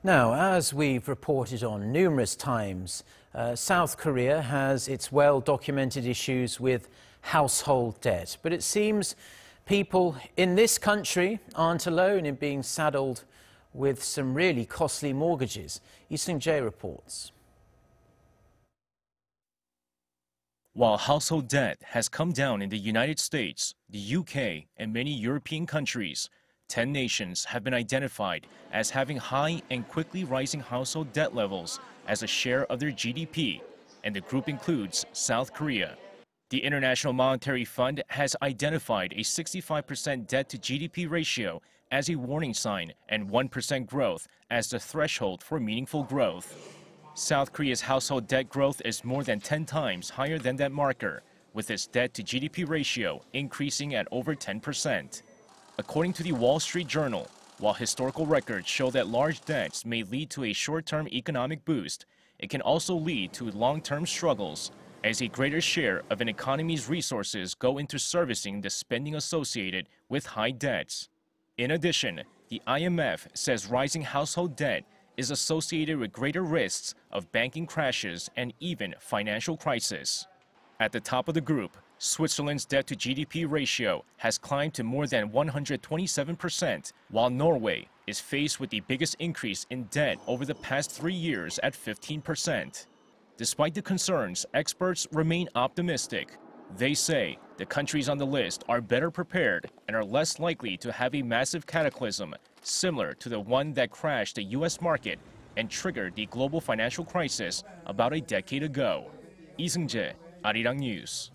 Now, as we've reported on numerous times, South Korea has its well-documented issues with household debt. But it seems people in this country aren't alone in being saddled with some really costly mortgages. Seung-jae reports. While household debt has come down in the United States, the UK, and many European countries, 10 nations have been identified as having high and quickly rising household debt levels as a share of their GDP, and the group includes South Korea. The International Monetary Fund has identified a 65% debt-to-GDP ratio as a warning sign and 1% growth as the threshold for meaningful growth. South Korea's household debt growth is more than 10 times higher than that marker, with its debt-to-GDP ratio increasing at over 10%. According to the Wall Street Journal, while historical records show that large debts may lead to a short-term economic boost, it can also lead to long-term struggles, as a greater share of an economy's resources go into servicing the spending associated with high debts. In addition, the IMF says rising household debt is associated with greater risks of banking crashes and even financial crisis. At the top of the group, Switzerland's debt-to-GDP ratio has climbed to more than 127%, while Norway is faced with the biggest increase in debt over the past 3 years at 15%. Despite the concerns, experts remain optimistic. They say the countries on the list are better prepared and are less likely to have a massive cataclysm similar to the one that crashed the U.S. market and triggered the global financial crisis about a decade ago. Seung-jae, Arirang News.